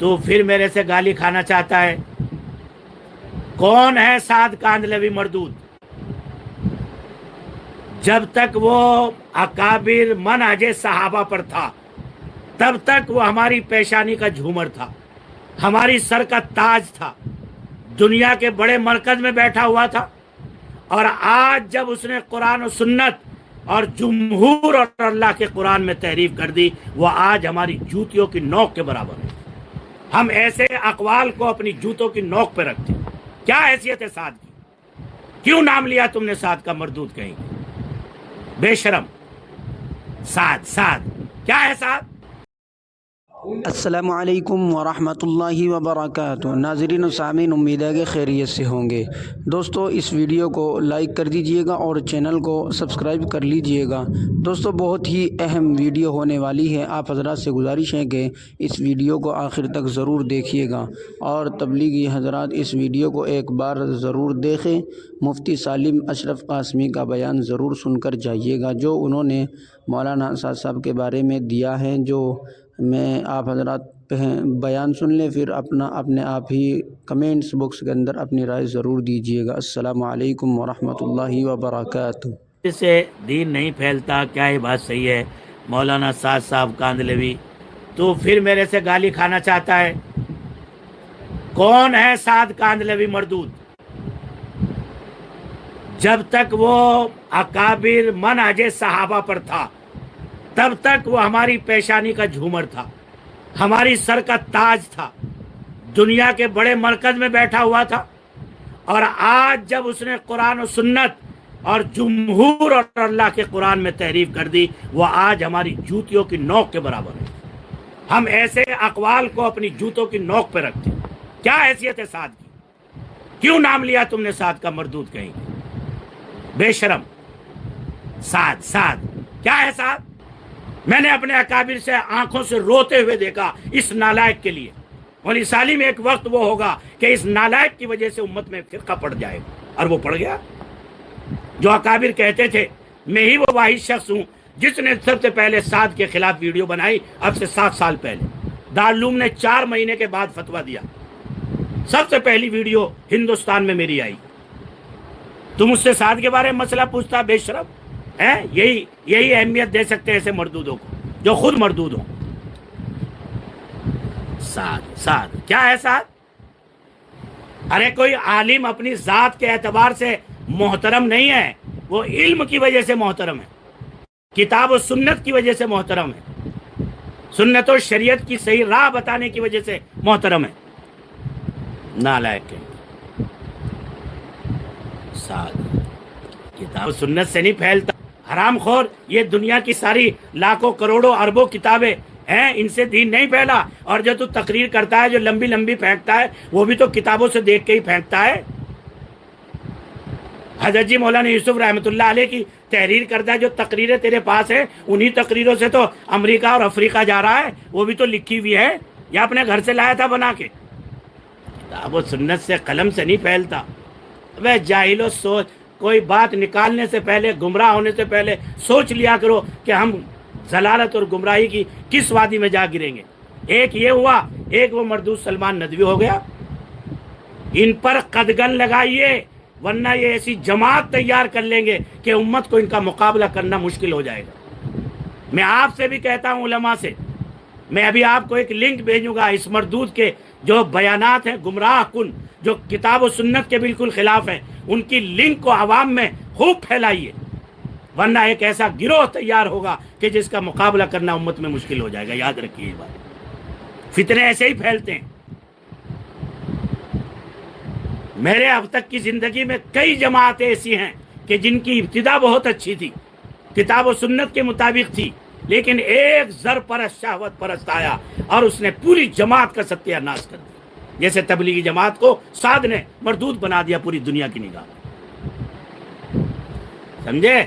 تو پھر میرے سے گالی کھانا چاہتا ہے؟ کون ہے سعد کاندھلوی مردود؟ جب تک وہ اکابر منہج صحابہ پر تھا تب تک وہ ہماری پیشانی کا جھومر تھا، ہماری سر کا تاج تھا، دنیا کے بڑے مرکز میں بیٹھا ہوا تھا۔ اور آج جب اس نے قرآن و سنت اور جمہور اور اللہ کے قرآن میں تحریف کر دی، وہ آج ہماری جوتیوں کی نوک کے برابر ہے۔ ہم ایسے اقوال کو اپنی جوتوں کی نوک پہ رکھتے ہیں۔ کیا حیثیت ہے سعد کی؟ کیوں نام لیا تم نے سعد کا؟ مردود کہیں گے، بے شرم۔ سعد کیا ہے سعد؟ السلام علیکم ورحمۃ اللہ وبرکاتہ۔ ناظرین و سامعین، امید ہے کہ خیریت سے ہوں گے۔ دوستو اس ویڈیو کو لائک کر دیجئے گا اور چینل کو سبسکرائب کر لیجئے گا۔ دوستو بہت ہی اہم ویڈیو ہونے والی ہے، آپ حضرات سے گزارش ہے کہ اس ویڈیو کو آخر تک ضرور دیکھیے گا اور تبلیغی حضرات اس ویڈیو کو ایک بار ضرور دیکھیں۔ مفتی سالم اشرف قاسمی کا بیان ضرور سن کر جائیے گا، جو انہوں نے مولانا سعد صاحب کے بارے میں دیا ہے، جو میں آپ حضرات بیان سن لیں، پھر اپنے آپ ہی کمنٹس باکس کے اندر اپنی رائے ضرور دیجیے گا۔ السلام علیکم ورحمۃ اللہ وبرکاتہ۔ اس سے دین نہیں پھیلتا، کیا یہ بات صحیح ہے؟ مولانا سعد صاحب کاندھلوی تو پھر میرے سے گالی کھانا چاہتا ہے؟ کون ہے سعد کاندھلوی مردود؟ جب تک وہ اکابر منہج صحابہ پر تھا تب تک وہ ہماری پیشانی کا جھومر تھا، ہماری سر کا تاج تھا، دنیا کے بڑے مرکز میں بیٹھا ہوا تھا۔ اور آج جب اس نے قرآن و سنت اور جمہور اور اللہ کے قرآن میں تحریف کر دی، وہ آج ہماری جوتیوں کی نوک کے برابر ہے۔ ہم ایسے اقوال کو اپنی جوتوں کی نوک پہ رکھتے ہیں۔ کیا حیثیت ہے سعد کی؟ کیوں نام لیا تم نے سعد کا؟ مردود کہیں گے، بے شرم۔ سعد کیا ہے سعد؟ میں نے اپنے اکابر سے آنکھوں سے روتے ہوئے دیکھا اس نالائق کے لیے۔ مولی سالم ایک وقت وہ ہوگا کہ اس نالائق کی وجہ سے امت میں فرقہ پڑ جائے گا، اور وہ پڑ گیا۔ جو اکابر کہتے تھے میں ہی وہ واحد شخص ہوں جس نے سب سے پہلے سعد کے خلاف ویڈیو بنائی، اب سے 7 سال پہلے دارالعلوم نے 4 مہینے کے بعد فتویٰ دیا، سب سے پہلی ویڈیو ہندوستان میں میری آئی۔ تم مجھ سے سعد کے بارے میں مسئلہ پوچھتا؟ بے شرم ہے۔ یہی اہمیت دے سکتے ہیں ایسے مردودوں کو جو خود مردود ہوں۔ سعد کیا ہے سعد؟ ارے کوئی عالم اپنی ذات کے اعتبار سے محترم نہیں ہے، وہ علم کی وجہ سے محترم ہے، کتاب و سنت کی وجہ سے محترم ہے، سنت و شریعت کی صحیح راہ بتانے کی وجہ سے محترم ہے۔ نالائق ہے سعد، کتاب و سنت سے نہیں پھیلتا۔ حرام خور، یہ دنیا کی ساری لاکھوں کروڑوں اربوں کتابیں ہیں، ان سے دین نہیں پھیلا۔ اور جو تو تقریر کرتا ہے، جو لمبی لمبی پھینکتا ہے، وہ بھی تو کتابوں سے دیکھ کے ہی پھینکتا ہے۔ حضرت جی مولانا یوسف رحمۃ اللہ علیہ کی تحریر کردہ جو تقریریں تیرے پاس ہیں، انہی تقریروں سے تو امریکہ اور افریقہ جا رہا ہے، وہ بھی تو لکھی ہوئی ہے، یا اپنے گھر سے لایا تھا بنا کے؟ کتاب و سنت سے قلم سے نہیں پھیلتا۔ وہ جاہلو، سوچ، کوئی بات نکالنے سے پہلے، گمراہ ہونے سے پہلے سوچ لیا کرو کہ ہم ضلالت اور گمراہی کی کس وادی میں جا گریں گے۔ ایک یہ ہوا، ایک وہ مردود سلمان ندوی ہو گیا۔ ان پر قدغن لگائیے، ورنہ یہ ایسی جماعت تیار کر لیں گے کہ امت کو ان کا مقابلہ کرنا مشکل ہو جائے گا۔ میں آپ سے بھی کہتا ہوں، علماء سے، میں ابھی آپ کو ایک لنک بھیجوں گا اس مردود کے جو بیانات ہیں گمراہ کن، جو کتاب و سنت کے بالکل خلاف ہیں، ان کی لنک کو عوام میں خوب پھیلائیے، ورنہ ایک ایسا گروہ تیار ہوگا کہ جس کا مقابلہ کرنا امت میں مشکل ہو جائے گا۔ یاد رکھیے یہ بات، فتنے ایسے ہی پھیلتے ہیں۔ میرے اب تک کی زندگی میں کئی جماعتیں ایسی ہیں کہ جن کی ابتدا بہت اچھی تھی، کتاب و سنت کے مطابق تھی، لیکن ایک زر پرست، شہوت پرست آیا اور اس نے پوری جماعت کا ستیہ ناش کر دیا۔ جیسے تبلیغی جماعت کو سعد نے مردود بنا دیا پوری دنیا کی نگاہ میں، سمجھے؟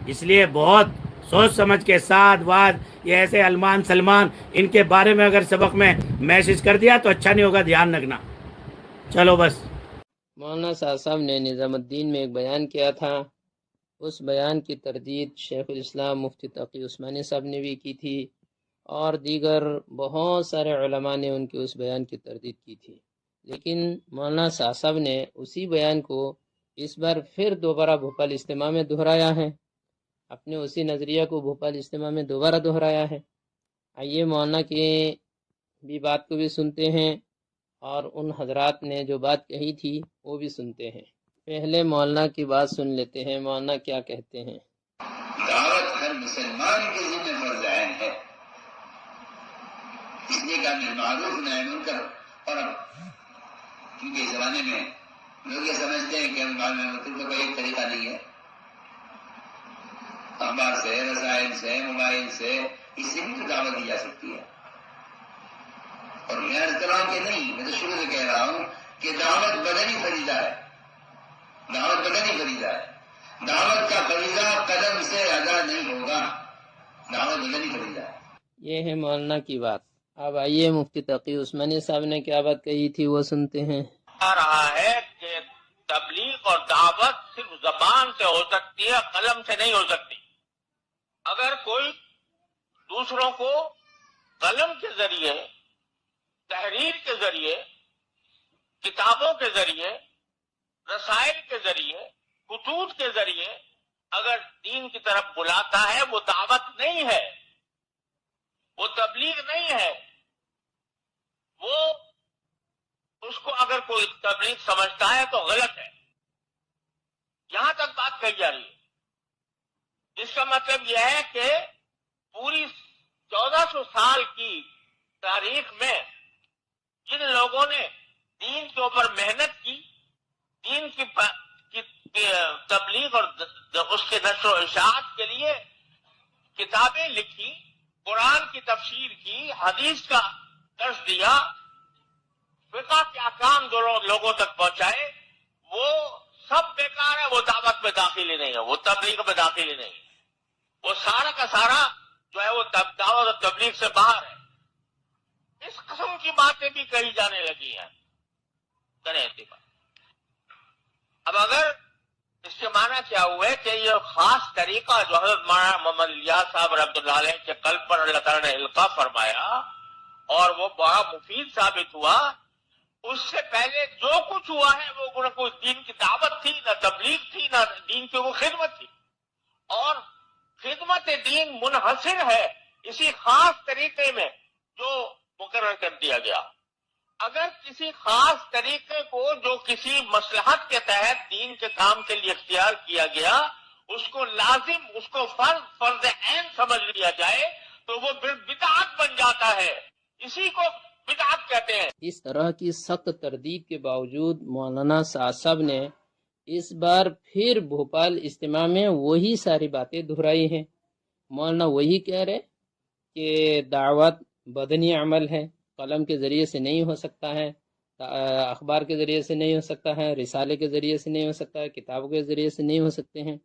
اس لیے بہت سوچ سمجھ کے سعد واد، یہ ایسے علمان سلمان، ان کے بارے میں اگر سبق میں میسج کر دیا تو اچھا نہیں ہوگا، دھیان رکھنا۔ چلو بس۔ مولانا سعد صاحب نے نظام الدین میں ایک بیان کیا تھا، اس بیان کی تردید شیخ الاسلام مفتی تقی عثمانی صاحب نے بھی کی تھی، اور دیگر بہت سارے علماء نے ان کے اس بیان کی تردید کی تھی، لیکن مولانا صاحب نے اسی بیان کو اس بار پھر دوبارہ بھوپال اجتماع میں دہرایا ہے، اپنے اسی نظریہ کو بھوپال اجتماع میں دوبارہ دہرایا ہے۔ آئیے مولانا کی بھی بات کو بھی سنتے ہیں اور ان حضرات نے جو بات کہی تھی وہ بھی سنتے ہیں۔ پہلے مولانا کی بات سن لیتے ہیں، مولانا کیا کہتے ہیں۔ دعوت ہر مسلمان کے ذمہ فرض عین ہے، اس لیے کہ معروف نہی منکر۔ اور کیونکہ اس زمانے میں لوگ یہ سمجھتے ہیں کہ ہم مطلب کا کوئی ایک طریقہ نہیں ہے، اخبار سے، رسائل سے، موبائل سے، اس سے بھی تو دعوت دی جا سکتی ہے۔ اور میں عرض کر رہا ہوں کہ نہیں، میں تو شروع سے کہہ رہا ہوں کہ دعوت بدنی فریضہ ہے، دعوت بدنی فریضہ ہے، دعوت کا فریضہ قدم سے ادا نہیں ہوگا، دعوت بدنی فریضہ ہے۔ یہ ہے مولانا کی بات۔ اب آئیے مفتی تقی عثمانی صاحب نے کیا بات کہی تھی وہ سنتے ہیں۔ آ رہا ہے کہ تبلیغ اور دعوت صرف زبان سے ہو سکتی ہے، قلم سے نہیں ہو سکتی۔ اگر کوئی دوسروں کو قلم کے ذریعے، تحریر کے ذریعے، کتابوں کے ذریعے، رسائل کے ذریعے، خطوط کے ذریعے اگر دین کی طرف بلاتا ہے، وہ دعوت نہیں ہے، وہ تبلیغ نہیں ہے۔ وہ اس کو اگر کوئی تبلیغ سمجھتا ہے تو غلط ہے۔ یہاں تک بات کہی جا رہی ہے۔ اس کا مطلب یہ ہے کہ پوری 1400 سال کی تاریخ میں جن لوگوں نے دین کے اوپر محنت کی، دین کی تبلیغ اور اس کے نشر و اشاعت کے لیے کتابیں لکھی، قرآن کی تفسیر کی، حدیث کا درس دیا، فقہ کے احکام جو لوگوں تک پہنچائے، وہ سب بیکار ہے، وہ دعوت میں داخل ہی نہیں ہے، وہ تبلیغ میں داخل ہی نہیں ہے، وہ سارا کا سارا جو ہے وہ دعوت اور تبلیغ سے باہر ہے۔ اس قسم کی باتیں بھی کہی جانے لگی ہیں، کریں اتفاق۔ اب اگر اس کے معنی کیا ہوا ہے کہ یہ خاص طریقہ جو حضرت مولانا محمد الیاس صاحب رحمۃ اللہ علیہ کے قلب پر اللہ تعالیٰ نے القاء فرمایا اور وہ بڑا مفید ثابت ہوا، اس سے پہلے جو کچھ ہوا ہے وہ نہ کوئی دین کی دعوت تھی، نہ تبلیغ تھی، نہ دین کی وہ خدمت تھی۔ اور خدمت دین منحصر ہے اسی خاص طریقے میں جو مقرر کر دیا گیا۔ اگر کسی خاص طریقے کو جو کسی مصلحت کے تحت دین کے کام کے لیے اختیار کیا گیا، اس کو لازم، اس کو فرض عین سمجھ لیا جائے تو وہ بدعت بن جاتا ہے، اسی کو بدعت کہتے ہیں۔ اس طرح کی سخت تردید کے باوجود مولانا صاحب نے اس بار پھر بھوپال اجتماع میں وہی ساری باتیں دہرائی ہیں۔ مولانا وہی کہہ رہے کہ دعوت بدنی عمل ہے، قلم کے ذریعے سے نہیں ہو سکتا ہے، اخبار کے ذریعے سے نہیں ہو سکتا ہے، رسالے کے ذریعے سے نہیں ہو سکتا ہے، کتابوں کے ذریعے سے نہیں ہو سکتے ہیں۔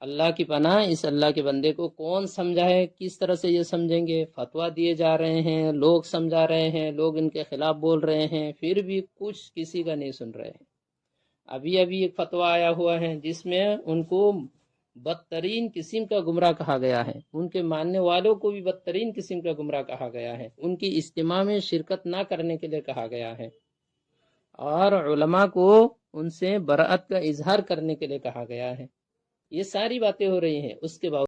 اللہ کی پناہ، اس اللہ کے بندے کو کون سمجھا ہے؟ کس طرح سے یہ سمجھیں گے؟ فتویٰ دیے جا رہے ہیں، لوگ سمجھا رہے ہیں، لوگ ان کے خلاف بول رہے ہیں، پھر بھی کچھ کسی کا نہیں سن رہے ہیں۔ ابھی ایک فتویٰ آیا ہوا ہے جس میں ان کو بدترین قسم کا گمراہ کہا گیا ہے، ان کے ماننے والوں کو بھی بدترین قسم کا گمراہ کہا گیا ہے، ان کی اجتماع میں شرکت نہ کرنے کے لیے کہا گیا ہے، اور علماء کو ان سے برأت کا اظہار کرنے کے لیے کہا گیا ہے۔ یہ ساری باتیں ہو رہی ہیں، اس کے باوجود